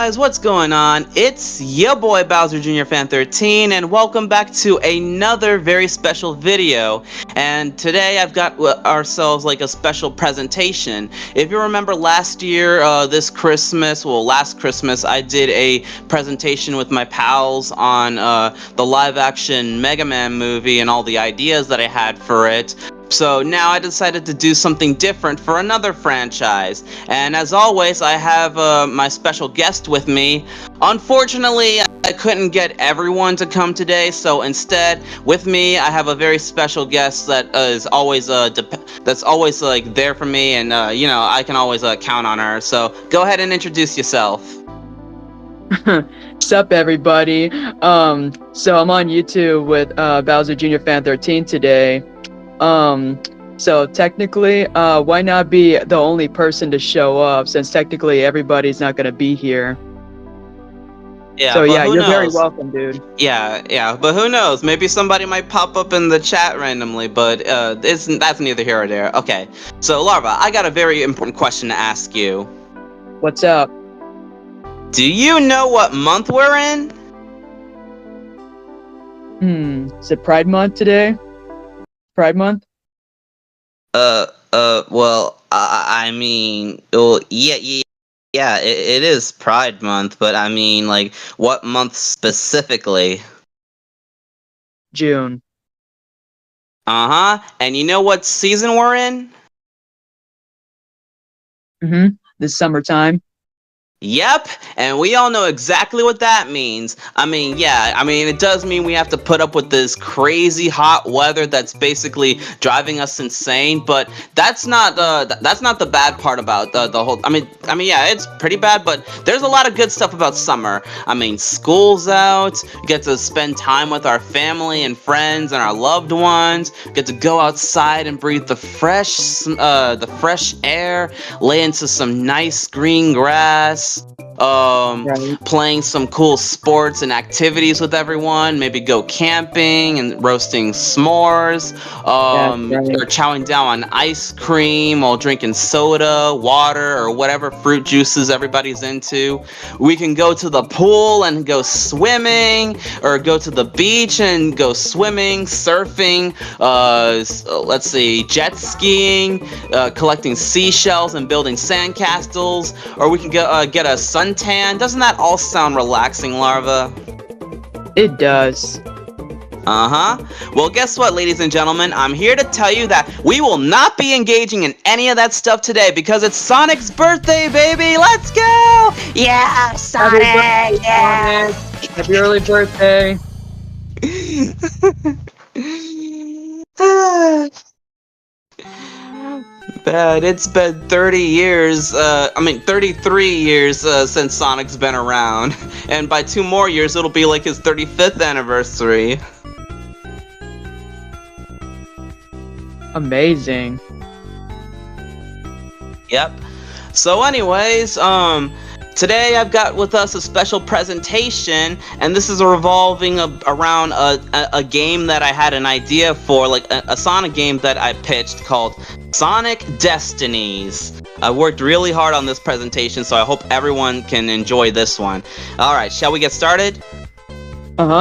Guys, what's going on? It's your boy Bowser Jr. Fan 13, and welcome back to another very special video. And today I've got ourselves like a special presentation. If you remember last year, last Christmas, I did a presentation with my pals on the live-action Mega Man movie and all the ideas that I had for it. So now I decided to do something different for another franchise. And as always, I have my special guest with me. Unfortunately, I couldn't get everyone to come today, so instead, with me, I have a very special guest that is always like there for me, and I can always count on her. So go ahead and introduce yourself. Sup everybody. So I'm on YouTube with Bowser Jr. Fan 13 today. So technically, why not be the only person to show up, since technically everybody's not gonna be here. Yeah, so but yeah, who you're knows? very welcome, dude. Yeah, but who knows? Maybe somebody might pop up in the chat randomly, but that's neither here or there. Okay, so Larva, I got a very important question to ask you. What's up? Do you know what month we're in? Is it Pride Month today? Pride Month? Well, I mean, well, yeah, it is Pride Month, but I mean, like, what month specifically? June. Uh-huh, and you know what season we're in? This summertime. Yep, and we all know exactly what that means. I mean, it does mean we have to put up with this crazy hot weather that's basically driving us insane. But that's not the bad part about the whole. I mean, yeah, it's pretty bad, but there's a lot of good stuff about summer. I mean, school's out, we get to spend time with our family and friends and our loved ones. We get to go outside and breathe the fresh air, lay into some nice green grass. Right. Playing some cool sports and activities with everyone, maybe go camping and roasting s'mores, or chowing down on ice cream while drinking soda, water, or whatever fruit juices everybody's into. We can go to the pool and go swimming, or go to the beach and go swimming, surfing, let's see, jet skiing, collecting seashells and building sandcastles, or we can get a suntan. Doesn't that all sound relaxing, Larva? It does. Uh-huh. Well, guess what, ladies and gentlemen? I'm here to tell you that we will not be engaging in any of that stuff today because it's Sonic's birthday, baby! Let's go! Yeah, Sonic! Yeah! Happy early birthday! Bad. It's been 33 years since Sonic's been around. And by 2 more years, it'll be like his 35th anniversary. Amazing. Yep. So anyways, today I've got with us a special presentation, and this is revolving around a game that I had an idea for, like a Sonic game that I pitched called Sonic Destinies. I worked really hard on this presentation, so I hope everyone can enjoy this one. Alright, shall we get started?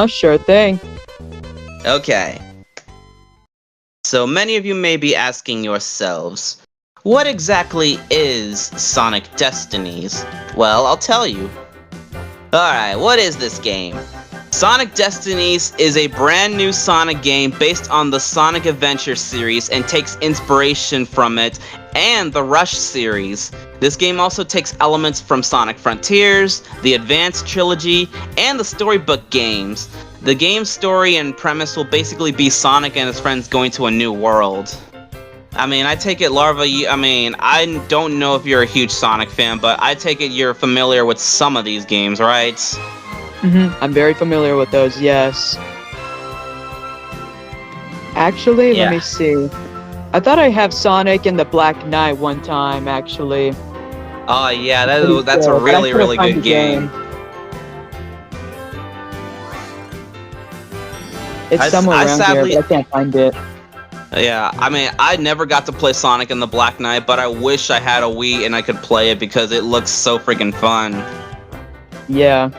Sure thing. Okay. So many of you may be asking yourselves, what exactly is Sonic Destinies? Well, I'll tell you. Alright, what is this game? Sonic Destinies is a brand new Sonic game based on the Sonic Adventure series and takes inspiration from it and the Rush series. This game also takes elements from Sonic Frontiers, the Advanced Trilogy, and the Storybook games. The game's story and premise will basically be Sonic and his friends going to a new world. I mean, I take it, Larva, I don't know if you're a huge Sonic fan, but I take it you're familiar with some of these games, right? I'm very familiar with those, yes. Actually, Yeah. Let me see. I thought I have Sonic and the Black Knight one time, actually. Oh yeah, that's a really, really good game. It's somewhere around here, but I can't find it. Yeah, I mean, I never got to play Sonic and the Black Knight, but I wish I had a Wii and I could play it because it looks so freaking fun. Yeah.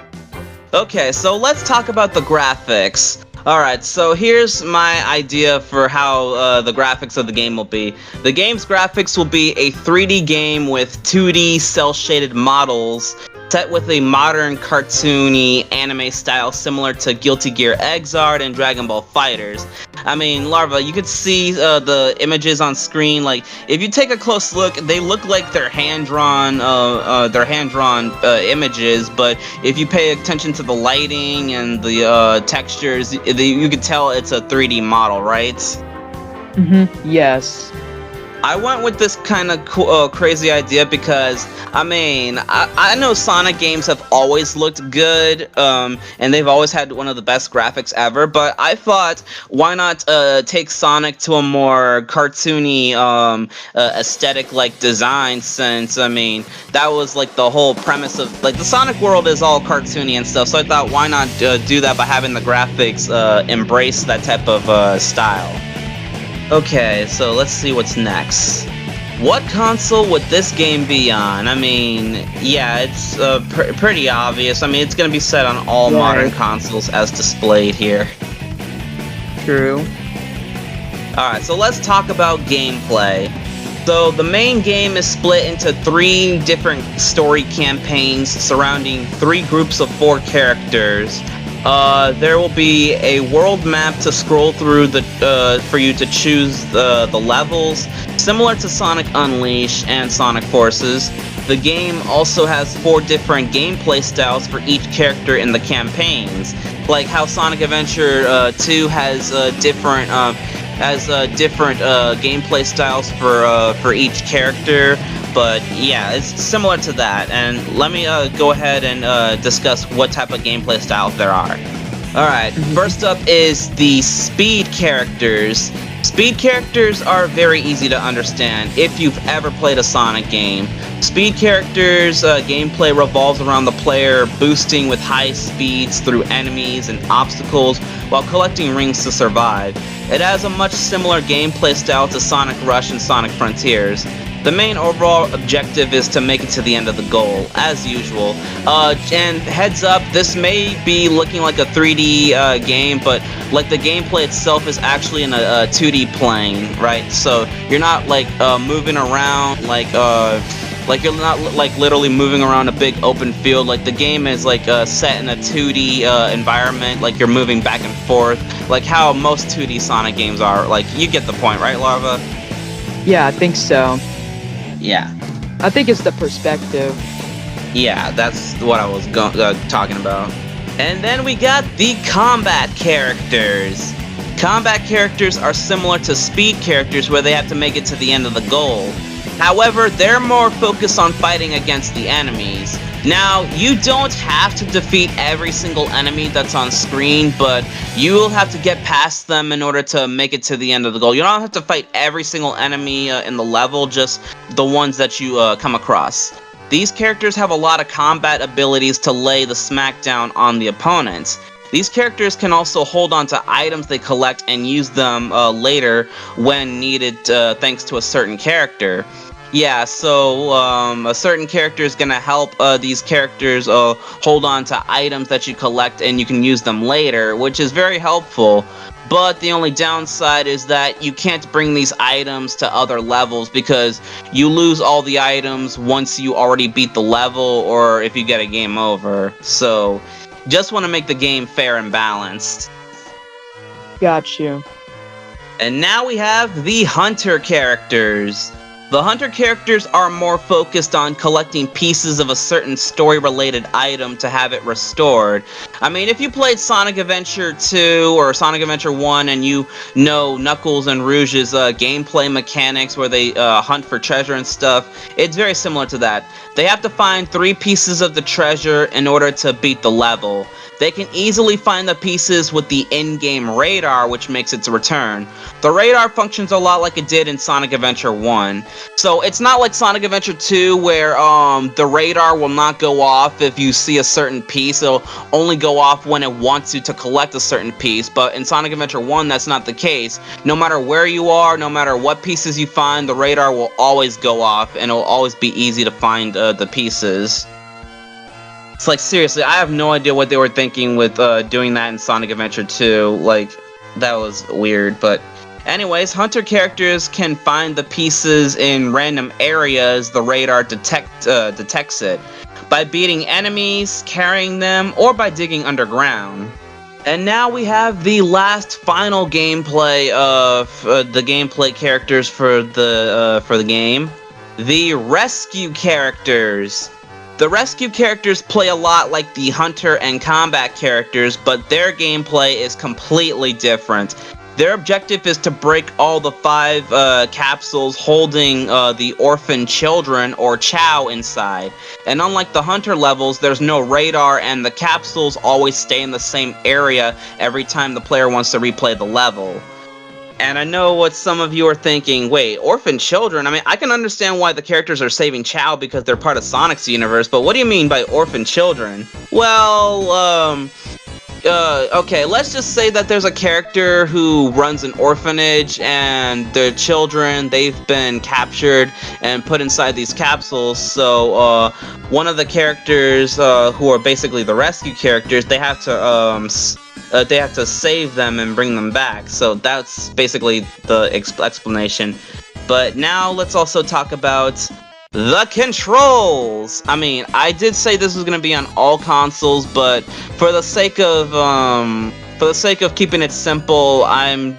Okay, so let's talk about the graphics. Alright, so here's my idea for how the graphics of the game will be. The game's graphics will be a 3D game with 2D cel-shaded models set with a modern cartoony anime style similar to Guilty Gear Xrd and Dragon Ball FighterZ. I mean, Larva, you could see the images on screen. Like, if you take a close look, they look like they're hand-drawn images, but if you pay attention to the lighting and the textures, you could tell it's a 3D model, right? Yes. I went with this kind of crazy idea because, I mean, I know Sonic games have always looked good, and they've always had one of the best graphics ever, but I thought, why not take Sonic to a more cartoony, aesthetic-like design, since, I mean, that was, like, the whole premise of, like, the Sonic world is all cartoony and stuff, so I thought, why not do that by having the graphics embrace that type of style. Okay, so let's see what's next. What console would this game be on? I mean, yeah, it's pretty obvious. I mean, it's going to be set on all modern consoles as displayed here. True. Alright, so let's talk about gameplay. So the main game is split into 3 different story campaigns surrounding 3 groups of 4 characters. There will be a world map to scroll through for you to choose the levels, similar to Sonic Unleashed and Sonic Forces. The game also has 4 different gameplay styles for each character in the campaigns, like how Sonic Adventure 2 has different gameplay styles for each character. But yeah, it's similar to that, and let me go ahead and discuss what type of gameplay styles there are. Alright, first up is the speed characters. Speed characters are very easy to understand if you've ever played a Sonic game. Speed characters gameplay revolves around the player boosting with high speeds through enemies and obstacles while collecting rings to survive. It has a much similar gameplay style to Sonic Rush and Sonic Frontiers. The main overall objective is to make it to the end of the goal, as usual. And heads up, this may be looking like a 3D game, but like the gameplay itself is actually in a 2D plane, right? So you're not like moving around like you're not like literally moving around a big open field. Like the game is like set in a 2D environment, like you're moving back and forth, like how most 2D Sonic games are. Like, you get the point, right, Larva? Yeah, I think so. Yeah. I think it's the perspective. Yeah, that's what I was talking about. And then we got the combat characters. Combat characters are similar to speed characters where they have to make it to the end of the goal. However, they're more focused on fighting against the enemies. Now, you don't have to defeat every single enemy that's on screen, but you will have to get past them in order to make it to the end of the goal. You don't have to fight every single enemy in the level, just the ones that you come across. These characters have a lot of combat abilities to lay the smackdown on the opponents. These characters can also hold on to items they collect and use them later when needed thanks to a certain character. Yeah, so a certain character is going to help these characters hold on to items that you collect and you can use them later, which is very helpful. But the only downside is that you can't bring these items to other levels because you lose all the items once you already beat the level or if you get a game over. So just want to make the game fair and balanced. Got you. And now we have the Hunter characters. The Hunter characters are more focused on collecting pieces of a certain story-related item to have it restored. I mean, if you played Sonic Adventure 2 or Sonic Adventure 1 and you know Knuckles and Rouge's gameplay mechanics where they hunt for treasure and stuff, it's very similar to that. They have to find 3 pieces of the treasure in order to beat the level. They can easily find the pieces with the in-game radar, which makes its return. The radar functions a lot like it did in Sonic Adventure 1. So it's not like Sonic Adventure 2 where the radar will not go off if you see a certain piece. It'll only go off when it wants you to collect a certain piece. But in Sonic Adventure 1, that's not the case. No matter where you are, no matter what pieces you find, the radar will always go off and it'll always be easy to find the pieces. It's like, seriously, I have no idea what they were thinking with doing that in Sonic Adventure 2. Like, that was weird, but anyways, Hunter characters can find the pieces in random areas the radar detects it by beating enemies, carrying them, or by digging underground. And now we have the last final gameplay of the gameplay characters for the game, the rescue characters. The rescue characters play a lot like the hunter and combat characters, but their gameplay is completely different. Their objective is to break all the 5 capsules holding the orphan children, or Chow, inside. And unlike the hunter levels, there's no radar, and the capsules always stay in the same area every time the player wants to replay the level. And I know what some of you are thinking, wait, orphan children? I mean, I can understand why the characters are saving Chow because they're part of Sonic's universe, but what do you mean by orphan children? Well, okay, let's just say that there's a character who runs an orphanage and their children, they've been captured and put inside these capsules. So, one of the characters, who are basically the rescue characters, they have to save them and bring them back. So that's basically the explanation. But now let's also talk about the controls. I mean, I did say this was going to be on all consoles, but for the sake of keeping it simple, I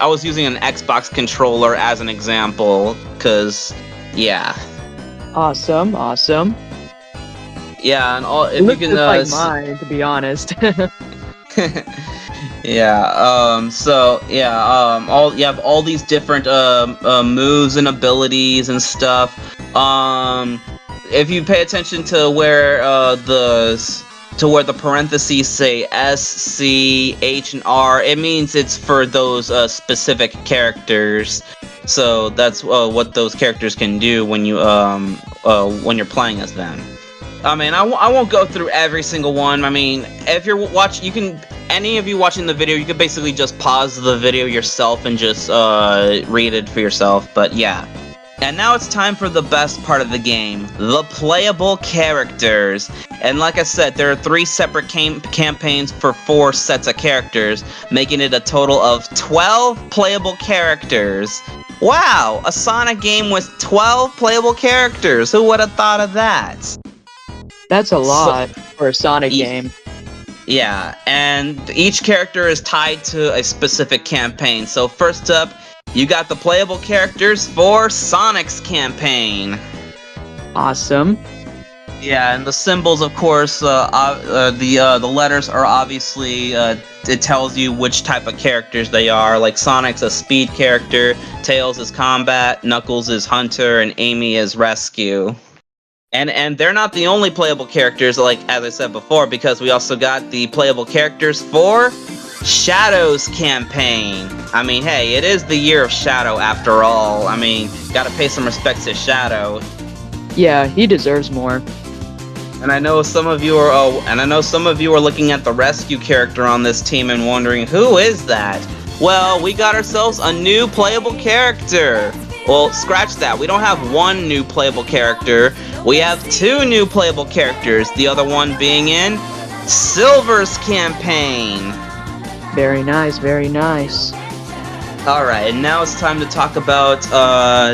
was using an Xbox controller as an example, cause yeah. Awesome. Yeah, and all if you can like mine, to be honest. Yeah, all you have all these different moves and abilities and stuff. If you pay attention to where the parentheses say S, C, H, and R, it means it's for those specific characters. So that's what those characters can do when you're playing as them. I mean, I won't go through every single one. I mean, if you're any of you watching the video, you could basically just pause the video yourself and just read it for yourself, but yeah. And now it's time for the best part of the game, the playable characters. And like I said, there are 3 separate campaigns for 4 sets of characters, making it a total of 12 playable characters. Wow, a Sonic game with 12 playable characters. Who would have thought of that? That's a lot for a Sonic game. Yeah, and each character is tied to a specific campaign. So first up, you got the playable characters for Sonic's campaign. Awesome. Yeah, and the symbols, of course, the letters are obviously, it tells you which type of characters they are. Like Sonic's a speed character, Tails is combat, Knuckles is hunter, and Amy is rescue. And they're not the only playable characters, like as I said before, because we also got the playable characters for Shadow's campaign. I mean, hey, it is the year of Shadow after all. I mean, gotta pay some respects to Shadow. Yeah, he deserves more. And I know some of you are looking at the rescue character on this team and wondering, who is that? Well, we got ourselves a new playable character. Well, scratch that. We don't have one new playable character. We have 2 new playable characters. The other one being in Silver's campaign. Very nice, very nice. Alright, and now it's time to talk about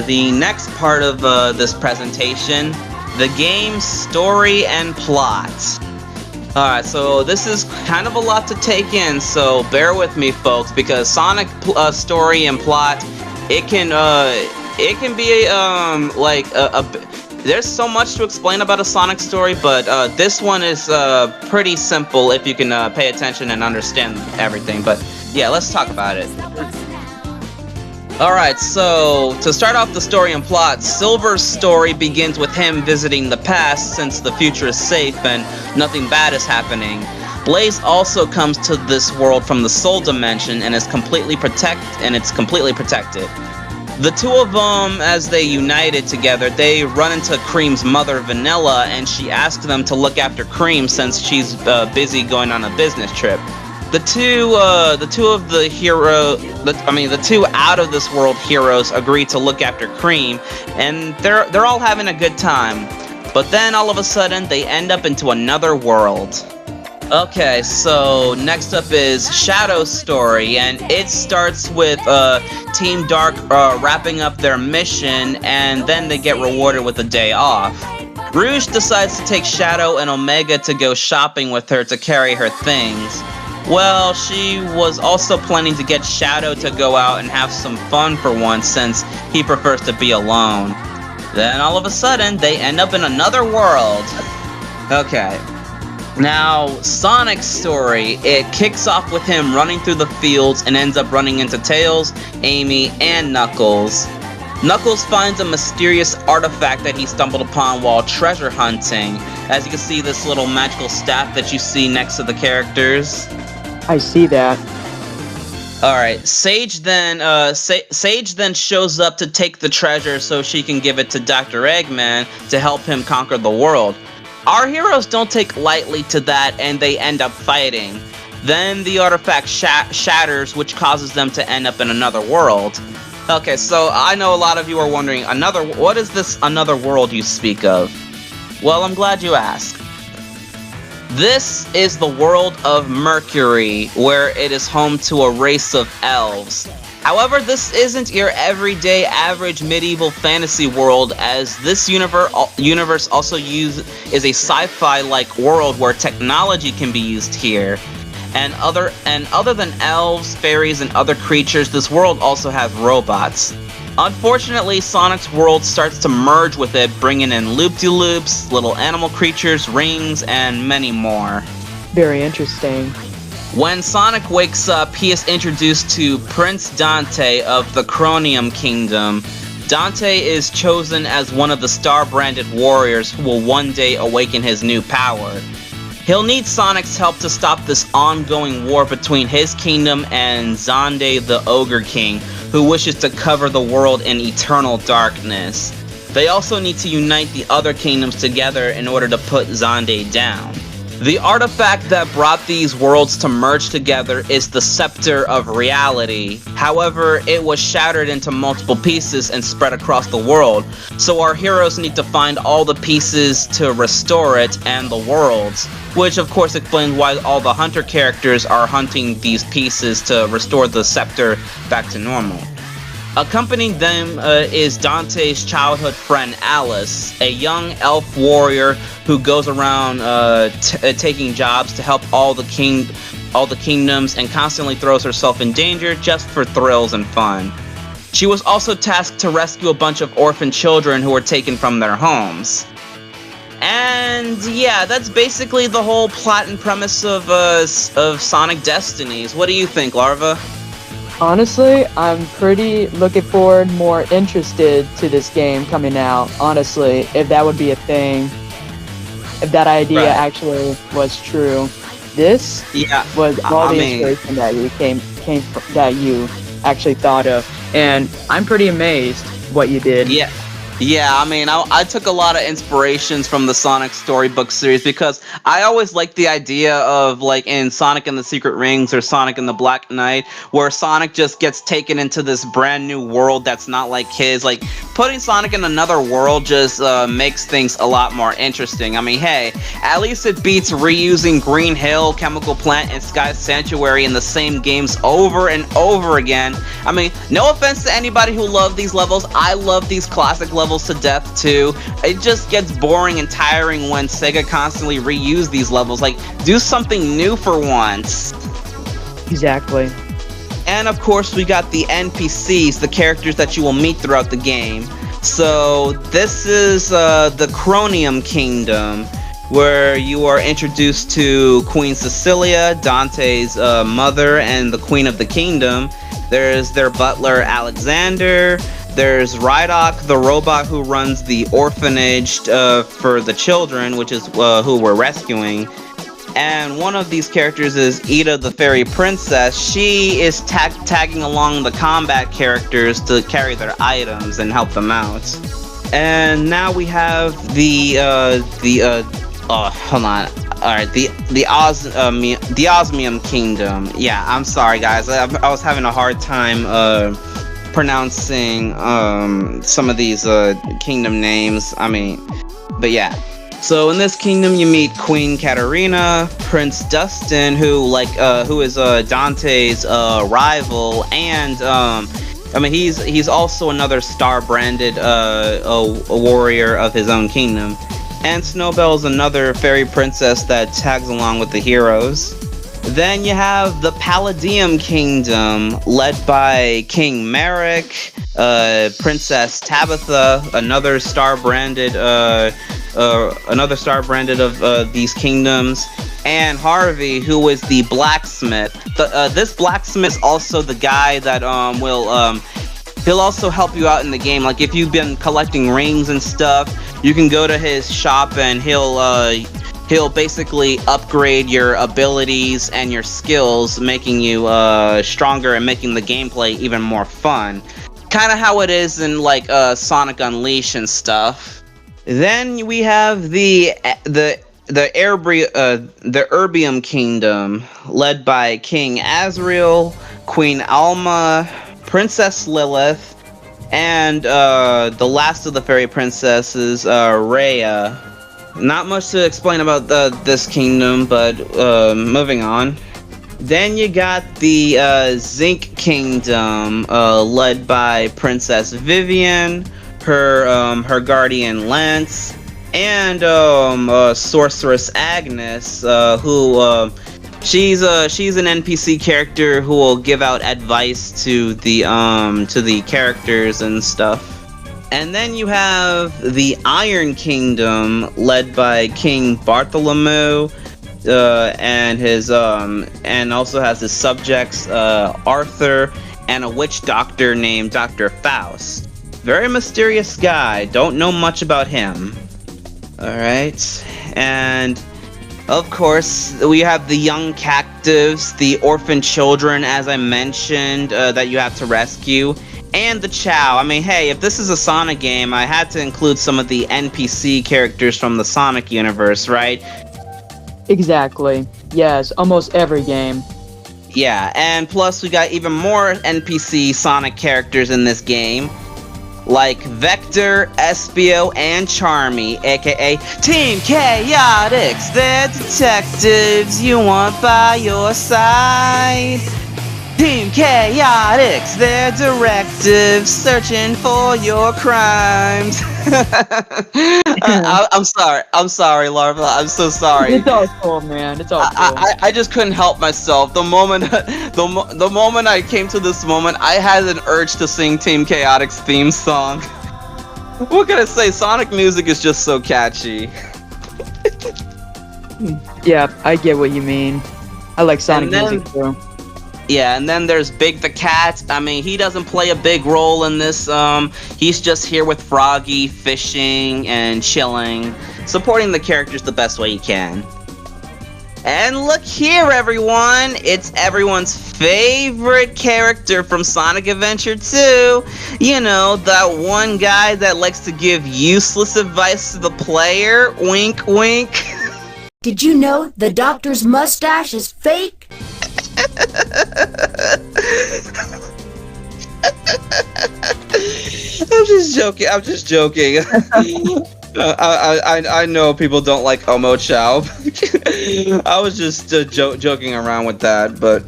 the next part of this presentation, the game's story and plot. Alright, so this is kind of a lot to take in, so bear with me, folks, because Sonic story and plot, it can be there's so much to explain about a Sonic story, but this one is pretty simple if you can pay attention and understand everything. But yeah, let's talk about it. Alright, so to start off the story and plot, Silver's story begins with him visiting the past since the future is safe and nothing bad is happening. Blaze also comes to this world from the Soul Dimension and is completely protected. The 2 of them, as they united together, they run into Cream's mother, Vanilla, and she asks them to look after Cream since she's busy going on a business trip. The two out of this world heroes agree to look after Cream, and they're all having a good time. But then all of a sudden, they end up into another world. Okay, so next up is Shadow's story, and it starts with Team Dark wrapping up their mission, and then they get rewarded with a day off. Rouge decides to take Shadow and Omega to go shopping with her to carry her things. Well, she was also planning to get Shadow to go out and have some fun for once, since he prefers to be alone. Then all of a sudden, they end up in another world. Okay. Now, Sonic's story, it kicks off with him running through the fields and ends up running into Tails, Amy, and Knuckles. Knuckles finds a mysterious artifact that he stumbled upon while treasure hunting. As you can see, this little magical staff that you see next to the characters. I see that. Alright, Sage then shows up to take the treasure so she can give it to Dr. Eggman to help him conquer the world. Our heroes don't take lightly to that, and they end up fighting. Then the artifact shatters, which causes them to end up in another world. Okay, so I know a lot of you are wondering, what is this another world you speak of? Well, I'm glad you asked. This is the world of Mercury, where it is home to a race of elves. However, this isn't your everyday average medieval fantasy world, as this universe also is a sci-fi-like world where technology can be used here. And other than elves, fairies, and other creatures, this world also has robots. Unfortunately, Sonic's world starts to merge with it, bringing in loop-de-loops, little animal creatures, rings, and many more. Very interesting. When Sonic wakes up, he is introduced to Prince Dante of the Chromium Kingdom. Dante is chosen as one of the star-branded warriors who will one day awaken his new power. He'll need Sonic's help to stop this ongoing war between his kingdom and Xande the Ogre King, who wishes to cover the world in eternal darkness. They also need to unite the other kingdoms together in order to put Xande down. The artifact that brought these worlds to merge together is the Scepter of Reality. However, it was shattered into multiple pieces and spread across the world, so our heroes need to find all the pieces to restore it and the worlds, which of course explains why all the hunter characters are hunting these pieces to restore the scepter back to normal. Accompanying them is Dante's childhood friend Alice, a young elf warrior who goes around taking jobs to help all the kingdoms and constantly throws herself in danger just for thrills and fun. She was also tasked to rescue a bunch of orphan children who were taken from their homes. And yeah, that's basically the whole plot and premise of Sonic Destinies. What do you think, Larva? Honestly, I'm pretty looking forward, more interested to this game coming out. Honestly, if that would be a thing, if that idea actually was true, this was all the inspiration that that you actually thought of, and I'm pretty amazed what you did. Yeah, I mean, I took a lot of inspirations from the Sonic Storybook series because I always liked the idea of, like, in Sonic and the Secret Rings or Sonic and the Black Knight, where Sonic just gets taken into this brand new world that's not like his. Like, putting Sonic in another world just makes things a lot more interesting. I mean, hey, at least it beats reusing Green Hill, Chemical Plant, and Sky Sanctuary in the same games over and over again. I mean, no offense to anybody who loved these levels. I love these classic levels to death too. It just gets boring and tiring when Sega constantly reuse these levels. Like, do something new for once. Exactly. And of course, we got the NPCs, the characters that you will meet throughout the game. So this is the Chromium Kingdom, where you are introduced to Queen Cecilia, Dante's mother and the Queen of the Kingdom. There's their butler Alexander. There's Rydok, the robot who runs the orphanage for the children, which is who we're rescuing. And one of these characters is Ida, the fairy princess. She is tagging along the combat characters to carry their items and help them out. And now we have the Osmium Kingdom. Yeah, I'm sorry guys, I was having a hard time pronouncing some of these kingdom names. I mean, But yeah. So in this kingdom, you meet Queen Katarina, Prince Dustin, who is Dante's rival, and I mean he's also another star-branded a warrior of his own kingdom, and Snowbell's another fairy princess that tags along with the heroes. Then you have the Palladium Kingdom, led by King Merrick, Princess Tabitha, another star branded of these kingdoms, and Harvey, who is the blacksmith. This blacksmith is also the guy that he'll also help you out in the game. Like if you've been collecting rings and stuff, you can go to his shop and he'll basically upgrade your abilities and your skills, making you stronger and making the gameplay even more fun. Kind of how it is in like Sonic Unleashed and stuff. Then we have the Erbium Kingdom, led by King Azrael, Queen Alma, Princess Lilith, and the last of the fairy princesses, Rhea. Not much to explain about this kingdom, but moving on. Then you got the Zinc Kingdom, led by Princess Vivian, her guardian Lance, and Sorceress Agnes, who she's an NPC character who will give out advice to the characters and stuff. And then you have the Iron Kingdom, led by King Bartholomew, and also has his subjects Arthur and a witch doctor named Dr. Faust. Very mysterious guy. Don't know much about him. All right, and of course we have the young captives, the orphan children, as I mentioned, that you have to rescue. And the Chow. I mean, hey, if this is a Sonic game, I had to include some of the NPC characters from the Sonic universe, right? Exactly. Yes, almost every game. Yeah, and plus we got even more NPC Sonic characters in this game, like Vector, Espio, and Charmy, aka Team Chaotix. They're detectives you want by your side. Team Chaotix, their directives, searching for your crimes. I'm sorry, Larva. I'm so sorry. It's all cool, man. It's all cool. I just couldn't help myself. The moment I came to this moment, I had an urge to sing Team Chaotix theme song. What can I say? Sonic music is just so catchy. Yeah, I get what you mean. I like Sonic music too. Yeah, and then there's Big the Cat. I mean, he doesn't play a big role in this. He's just here with Froggy, fishing and chilling, supporting the characters the best way he can. And look here, everyone! It's everyone's favorite character from Sonic Adventure 2. You know, that one guy that likes to give useless advice to the player. Wink, wink. Did you know the doctor's mustache is fake? I'm just joking. I know people don't like Omo Chow. I was just joking around with that, but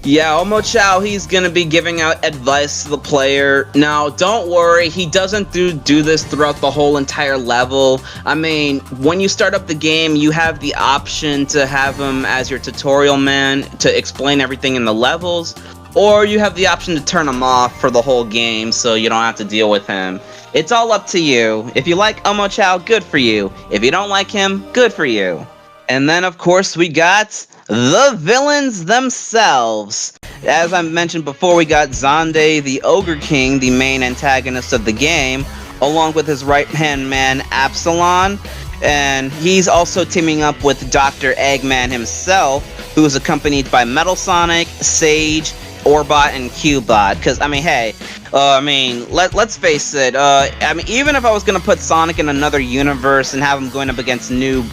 yeah, Omo Chow, he's gonna be giving out advice to the player. Now, don't worry, he doesn't do this throughout the whole entire level. I mean, when you start up the game, you have the option to have him as your tutorial man to explain everything in the levels, or you have the option to turn him off for the whole game so you don't have to deal with him. It's all up to you. If you like Omo Chow, good for you. If you don't like him, good for you. And then, of course, we got the villains themselves. As I mentioned before, we got Xande, the Ogre King, the main antagonist of the game, along with his right-hand man, Absalon. And he's also teaming up with Dr. Eggman himself, who is accompanied by Metal Sonic, Sage, Orbot, and Cubot. Because, I mean, hey, let's face it. I mean, even if I was going to put Sonic in another universe and have him going up against new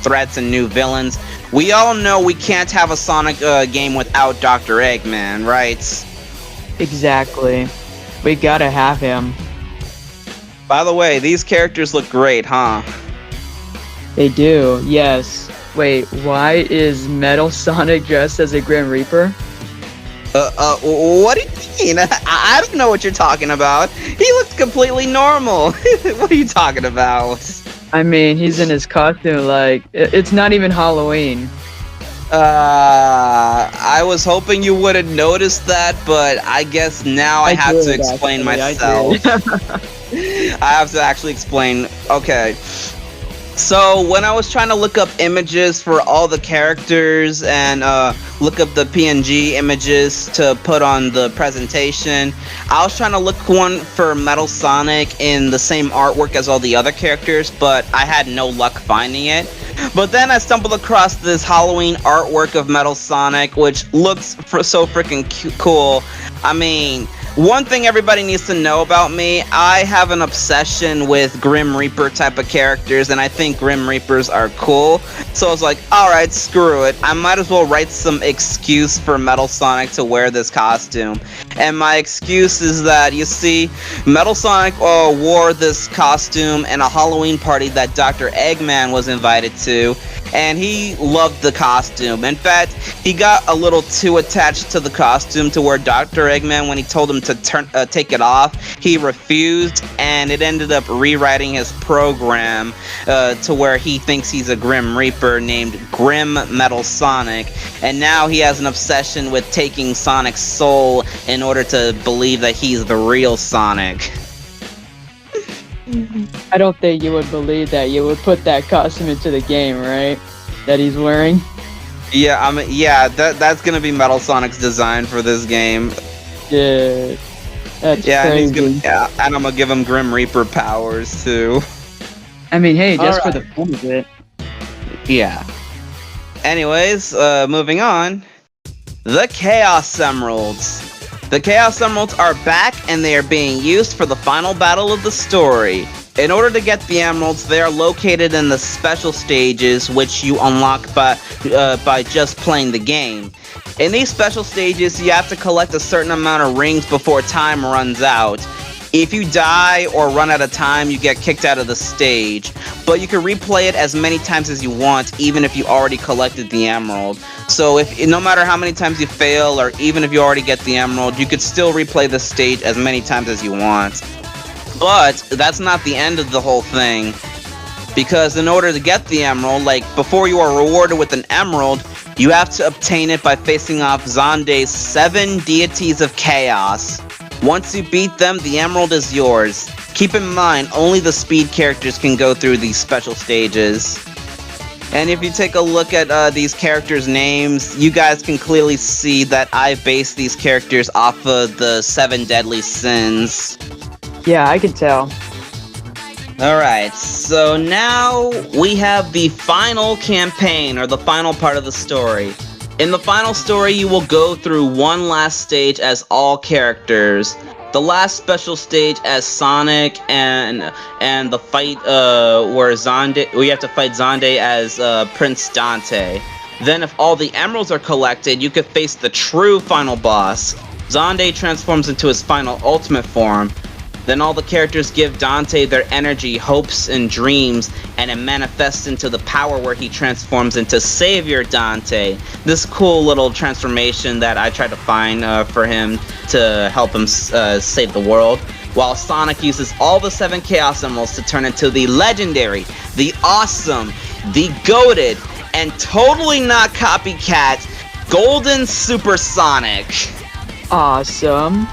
threats and new villains, we all know we can't have a Sonic game without Dr. Eggman, right? Exactly. We gotta have him. By the way, these characters look great, huh? They do, yes. Wait, why is Metal Sonic dressed as a Grim Reaper? What do you mean? I don't know what you're talking about. He looks completely normal. What are you talking about? I mean, he's in his costume like it's not even Halloween. I was hoping you wouldn't notice that, but I guess now I have to explain myself. I have to actually explain. Okay. So when I was trying to look up images for all the characters and look up the PNG images to put on the presentation, I was trying to look one for Metal Sonic in the same artwork as all the other characters, but I had no luck finding it. But then I stumbled across this Halloween artwork of Metal Sonic, which looks so freaking cool. I mean, one thing everybody needs to know about me, I have an obsession with Grim Reaper type of characters, and I think Grim Reapers are cool. So I was like, alright, screw it. I might as well write some excuse for Metal Sonic to wear this costume. And my excuse is that, you see, Metal Sonic wore this costume in a Halloween party that Dr. Eggman was invited to, and he loved the costume. In fact, he got a little too attached to the costume to where Dr. Eggman, when he told him to take it off, he refused, and it ended up rewriting his program to where he thinks he's a Grim Reaper named Grim Metal Sonic, and now he has an obsession with taking Sonic's soul in order to believe that he's the real Sonic. I don't think you would believe that. You would put that costume into the game, right? That he's wearing. Yeah, that's gonna be Metal Sonic's design for this game. Yeah, that's crazy. And I'm gonna give him Grim Reaper powers too. I mean, hey, just for the fun of it. Yeah. Anyways, moving on. The Chaos Emeralds. The Chaos Emeralds are back, and they are being used for the final battle of the story. In order to get the emeralds, they are located in the special stages, which you unlock by just playing the game. In these special stages, you have to collect a certain amount of rings before time runs out. If you die or run out of time, you get kicked out of the stage. But you can replay it as many times as you want, even if you already collected the emerald. So no matter how many times you fail, or even if you already get the emerald, you could still replay the stage as many times as you want. But that's not the end of the whole thing. Because in order to get the emerald, like before you are rewarded with an emerald, you have to obtain it by facing off Zonde's 7 deities of chaos. Once you beat them, the emerald is yours. Keep in mind, only the speed characters can go through these special stages. And if you take a look at these characters' names, you guys can clearly see that I based these characters off of the 7 deadly sins. Yeah, I can tell. Alright, so now we have the final campaign, or the final part of the story. In the final story, you will go through one last stage as all characters. The last special stage as Sonic and the fight where we have to fight Zonde as Prince Dante. Then if all the emeralds are collected, you could face the true final boss. Zonde transforms into his final ultimate form. Then all the characters give Dante their energy, hopes, and dreams, and it manifests into the power where he transforms into Savior Dante. This cool little transformation that I tried to find for him to help him save the world. While Sonic uses all the 7 Chaos Emeralds to turn into the legendary, the awesome, the goated, and totally not copycat, Golden Super Sonic. Awesome.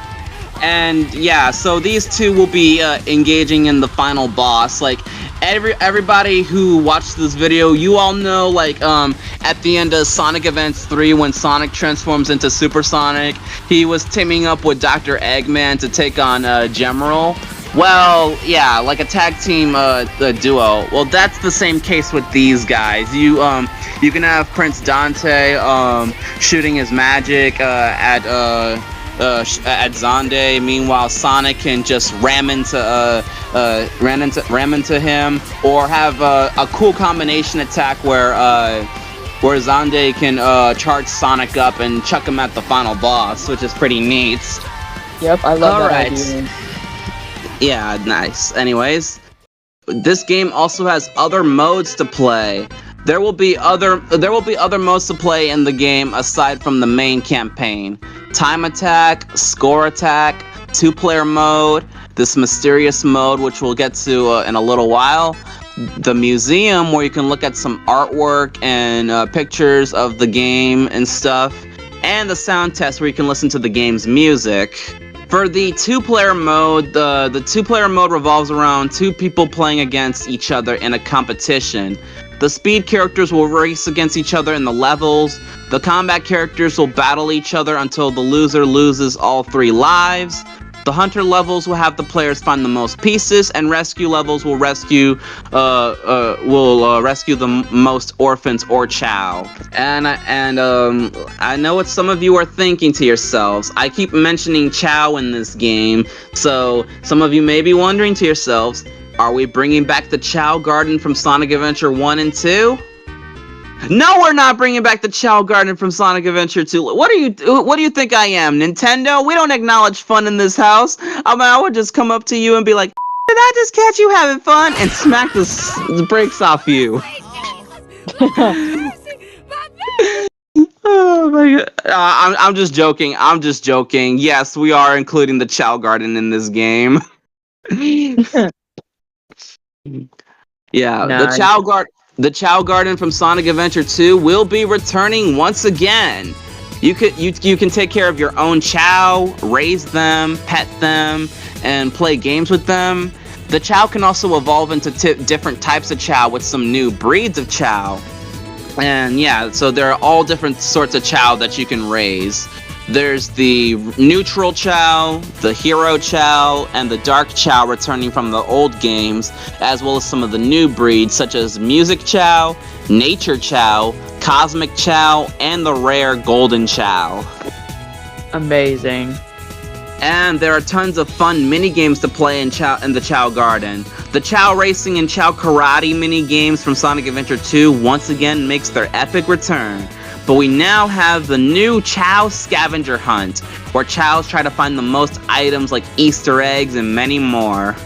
And yeah, so these two will be engaging in the final boss. Like everybody who watched this video, you all know, like at the end of Sonic Advance 3, when Sonic transforms into Super Sonic, he was teaming up with Dr. Eggman to take on Gemerald. Well, yeah, like a tag team duo. Well, that's the same case with these guys. You can have Prince Dante shooting his magic at Zonde. Meanwhile, Sonic can just ram into him, or have a cool combination attack where Zonde can charge Sonic up and chuck him at the final boss, which is pretty neat. Yep, I love that idea. Yeah, nice. Anyways, this game also has other modes to play. There will be other modes to play in the game aside from the main campaign. Time attack, score attack, two-player mode, this mysterious mode which we'll get to in a little while, the museum where you can look at some artwork and pictures of the game and stuff, and the sound test where you can listen to the game's music. For the two-player mode, the two-player mode revolves around two people playing against each other in a competition. The speed characters will race against each other in the levels. The combat characters will battle each other until the loser loses all 3 lives. The hunter levels will have the players find the most pieces, and rescue levels will rescue the most orphans or chow. And I know what some of you are thinking to yourselves. I keep mentioning chow in this game, so some of you may be wondering to yourselves, are we bringing back the Chow Garden from Sonic Adventure 1 and 2? No, we're not bringing back the Chow Garden from Sonic Adventure 2. What do you think I am, Nintendo? We don't acknowledge fun in this house. I would just come up to you and be like, did I just catch you having fun? And smack the brakes off you. Oh my god. I'm just joking. Yes, we are including the Chow Garden in this game. Yeah, Nice. the Chow Garden from Sonic Adventure 2 will be returning once again. You can take care of your own Chow, raise them, pet them, and play games with them. The Chow can also evolve into different types of Chow with some new breeds of Chow. And yeah, so there are all different sorts of Chow that you can raise. There's the neutral Chow, the hero Chow, and the dark Chow returning from the old games, as well as some of the new breeds such as music Chow, nature Chow, cosmic Chow, and the rare golden Chow. Amazing. And there are tons of fun mini games to play in the Chow Garden. The Chow Racing and Chow Karate mini games from Sonic Adventure 2 once again makes their epic return. But we now have the new Chow Scavenger Hunt, where Chows try to find the most items like Easter eggs and many more.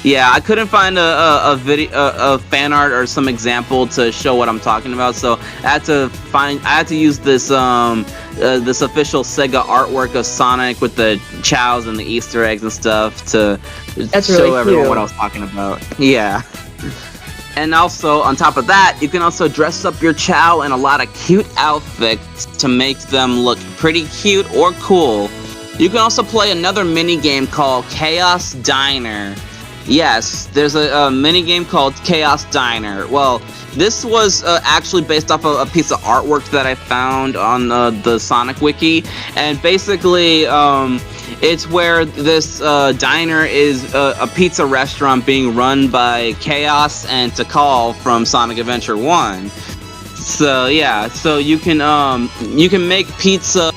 Yeah, I couldn't find a fan art or some example to show what I'm talking about, so I had to use this this official Sega artwork of Sonic with the Chows and the Easter eggs and stuff to show everyone what I was talking about. Yeah. And also, on top of that, you can also dress up your Chow in a lot of cute outfits to make them look pretty cute or cool. You can also play another mini game called Chaos Diner. Yes, there's a mini game called Chaos Diner. Well, this was actually based off of a piece of artwork that I found on the Sonic Wiki, and basically, it's where this diner is a pizza restaurant being run by Chaos and Tikal from Sonic Adventure 1. So yeah, so you can make pizza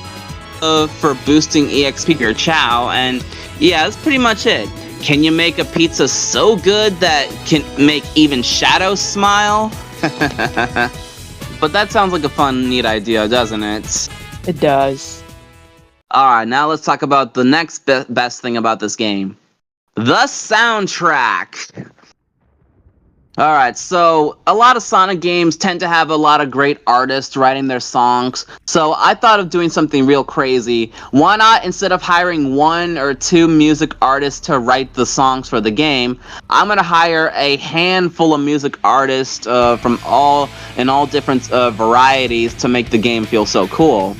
for boosting EXP your Chow, and yeah, that's pretty much it. Can you make a pizza so good that can make even Shadow smile? But that sounds like a fun, neat idea, doesn't it? It does. Alright, now let's talk about the next best thing about this game. The soundtrack! Alright, so a lot of Sonic games tend to have a lot of great artists writing their songs, so I thought of doing something real crazy. Why not, instead of hiring 1 or 2 music artists to write the songs for the game, I'm gonna hire a handful of music artists from all different varieties to make the game feel so cool.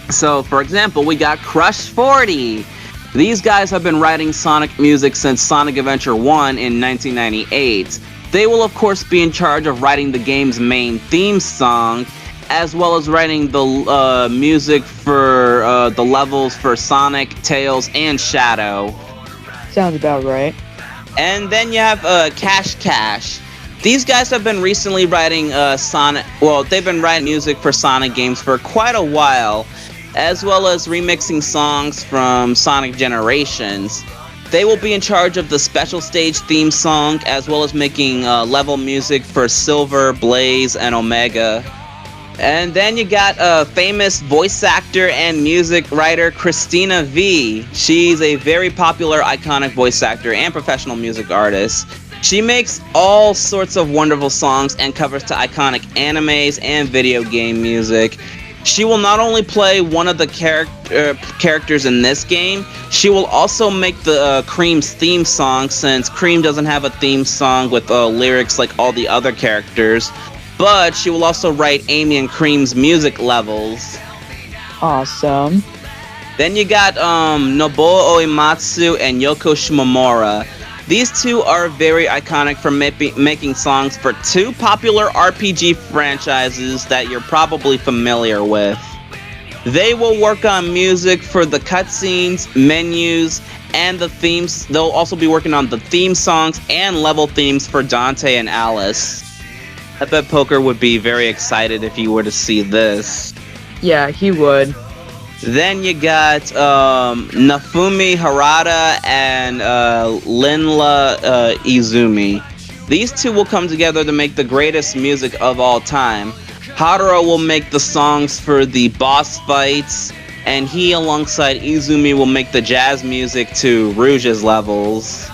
So, for example, we got Crush 40. These guys have been writing Sonic music since Sonic Adventure 1 in 1998. They will of course be in charge of writing the game's main theme song, as well as writing the music for the levels for Sonic, Tails, and Shadow. Sounds about right. And then you have Cash Cash. These guys have been recently writing they've been writing music for Sonic games for quite a while, as well as remixing songs from Sonic Generations. They will be in charge of the special stage theme song, as well as making level music for Silver, Blaze, and Omega. And then you got famous voice actor and music writer Christina V. She's a very popular, iconic voice actor and professional music artist. She makes all sorts of wonderful songs and covers to iconic animes and video game music. She will not only play one of the characters in this game, she will also make the Cream's theme song, since Cream doesn't have a theme song with lyrics like all the other characters. But she will also write Amy and Cream's music levels. Awesome. Then you got Nobuo Uematsu and Yoko Shimomura. These two are very iconic for making songs for two popular RPG franchises that you're probably familiar with. They will work on music for the cutscenes, menus, and the themes. They'll also be working on the theme songs and level themes for Dante and Alice. I bet Poker would be very excited if you were to see this. Yeah, he would. Then you got Nafumi Harada and Linla Izumi. These two will come together to make the greatest music of all time. Harada will make the songs for the boss fights, and he, alongside Izumi, will make the jazz music to Rouge's levels.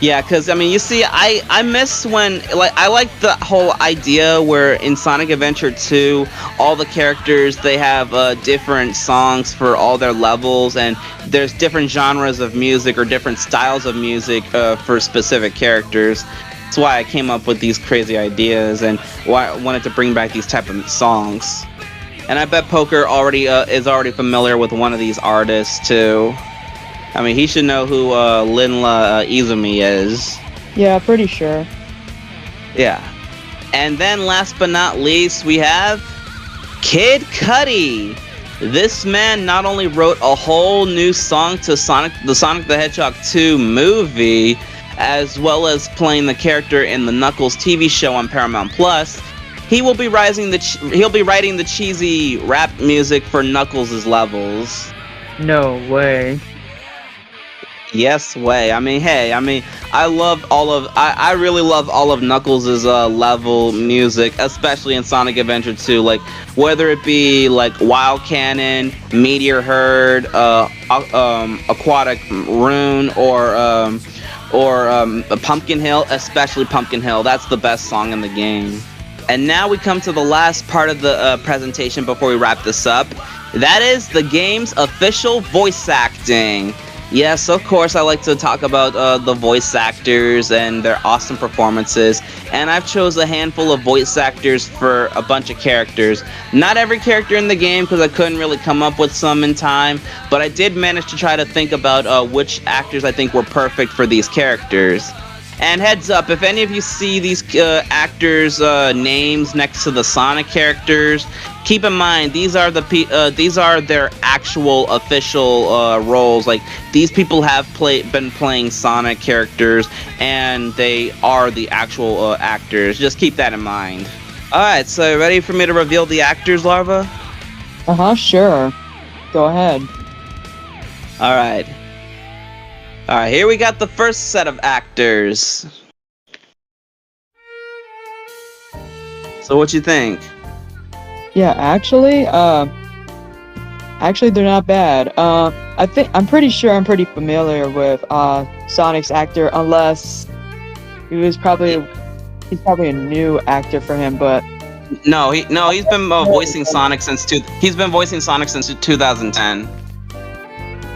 Yeah, because, I mean, you see, I miss when, I like the whole idea where in Sonic Adventure 2, all the characters, they have different songs for all their levels, and there's different genres of music or different styles of music for specific characters. That's why I came up with these crazy ideas, and why I wanted to bring back these type of songs. And I bet Poker is already familiar with one of these artists, too. I mean, he should know who Linla Izumi is. Yeah, pretty sure. Yeah. And then last but not least, we have Kid Cudi. This man not only wrote a whole new song to Sonic the Hedgehog 2 movie, as well as playing the character in the Knuckles TV show on Paramount Plus, he'll be writing the cheesy rap music for Knuckles' levels. No way. Yes way. I mean, hey, I really love all of Knuckles' level music, especially in Sonic Adventure 2. Like, whether it be like Wild Cannon, Meteor Herd, Aquatic Rune, or Pumpkin Hill, especially Pumpkin Hill. That's the best song in the game. And now we come to the last part of the presentation before we wrap this up. That is the game's official voice acting. Yes, of course, I like to talk about the voice actors and their awesome performances, and I've chose a handful of voice actors for a bunch of characters. Not every character in the game, because I couldn't really come up with some in time, but I did manage to try to think about which actors I think were perfect for these characters. And heads up, if any of you see these actors' names next to the Sonic characters, keep in mind these are their actual official roles. Like, these people have been playing Sonic characters, and they are the actual actors. Just keep that in mind. All right, so ready for me to reveal the actors, Larva? Sure. Go ahead. All right. Alright, here we got the first set of actors. So what you think? Yeah, actually they're not bad. I'm pretty sure I'm pretty familiar with Sonic's actor, unless he's probably a new actor for him, but he's been voicing Sonic since 2010.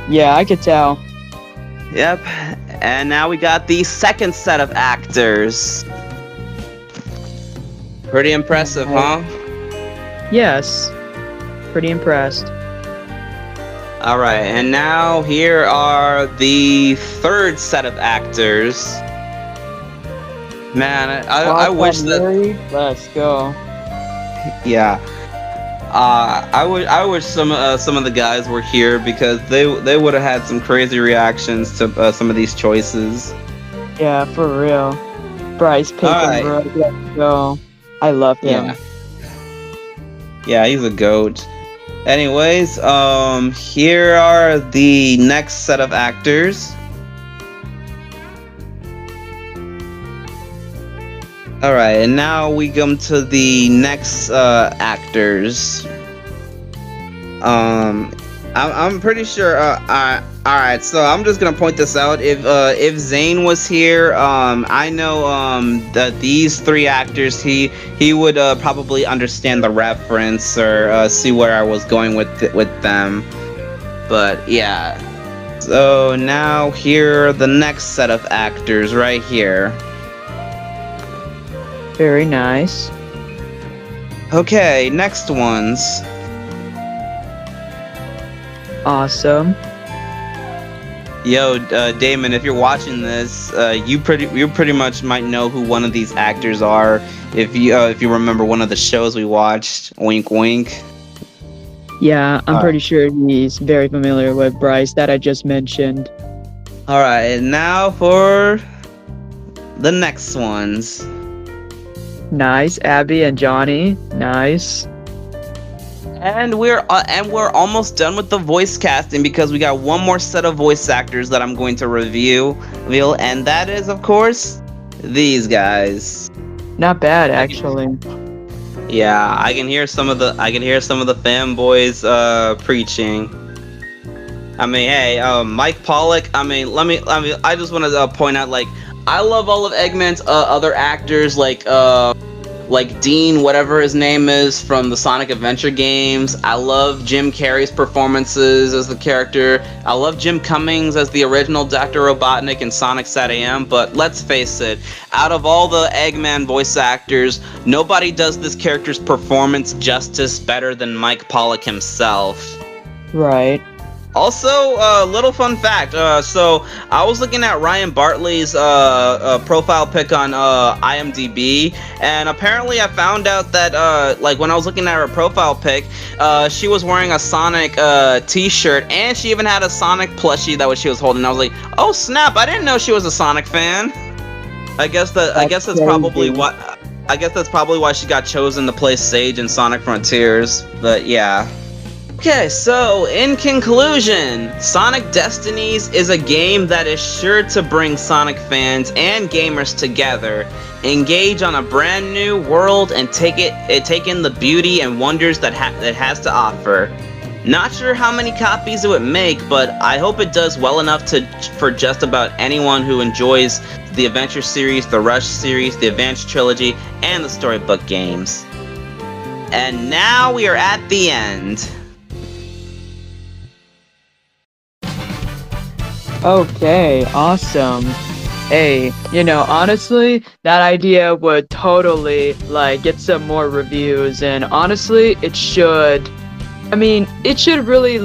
Yeah, I could tell. Yep, and now we got the second set of actors. Pretty impressive, huh? Yes, pretty impressed. Alright, and now here are the third set of actors. Man, I wish that... Let's go. Yeah. I wish some of the guys were here, because they would have had some crazy reactions to some of these choices. Yeah, for real. Bryce Pickenbrook, let's go. I love him. Yeah, he's a goat. Anyways, here are the next set of actors. Alright, and now we come to the next actors. I'm pretty sure. All right. So I'm just gonna point this out. If Zane was here, I know that these three actors, he would probably understand the reference or see where I was going with them. But yeah. So now here are the next set of actors right here. Very nice. Okay, next ones. Awesome. Yo, Damon, if you're watching this, you pretty much might know who one of these actors are if you remember one of the shows we watched. Wink, wink. Yeah, I'm pretty sure he's very familiar with Bryce that I just mentioned. All right, and now for the next ones. Nice, Abby and Johnny. Nice. And we're almost done with the voice casting because we got one more set of voice actors that I'm going to reveal, and that is, of course, these guys. Not bad, actually. Yeah, I can hear some of the fanboys preaching. I mean, hey, Mike Pollock. I mean, I just want to point out, like, I love all of Eggman's other actors, like Dean, whatever his name is, from the Sonic Adventure games. I love Jim Carrey's performances as the character. I love Jim Cummings as the original Dr. Robotnik in Sonic SatAM. But let's face it, out of all the Eggman voice actors, nobody does this character's performance justice better than Mike Pollock himself. Right. Also, little fun fact. So I was looking at Ryan Bartley's profile pic on IMDb, and apparently I found out that like when I was looking at her profile pic, she was wearing a Sonic T-shirt, and she even had a Sonic plushie that she was holding. I was like, oh snap! I didn't know she was a Sonic fan. I guess that's probably why. I guess that's probably why she got chosen to play Sage in Sonic Frontiers. But yeah. Okay, so in conclusion, Sonic Destinies is a game that is sure to bring Sonic fans and gamers together, engage on a brand new world, and take in the beauty and wonders that it has to offer. Not sure how many copies it would make, but I hope it does well enough for just about anyone who enjoys the Adventure series, the Rush series, the Advanced Trilogy, and the Storybook games. And now we are at the end. Okay, awesome. Hey, honestly, that idea would totally, get some more reviews, and honestly, it should really,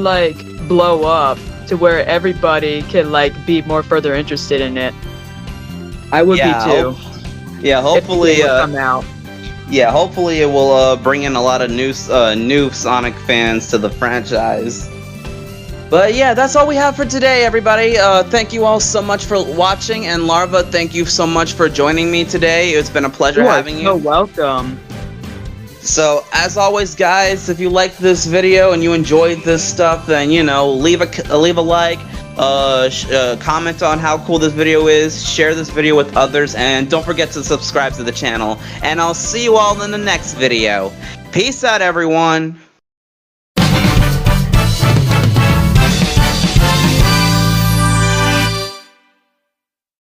blow up to where everybody can, be more further interested in it. I would be too. Hopefully, come out. Yeah, hopefully it will bring in a lot of new Sonic fans to the franchise. But yeah, that's all we have for today, everybody. Thank you all so much for watching, and Larva, thank you so much for joining me today. It's been a pleasure having you. You're welcome. So, as always, guys, if you liked this video and you enjoyed this stuff, then leave a like, comment on how cool this video is, share this video with others, and don't forget to subscribe to the channel. And I'll see you all in the next video. Peace out, everyone.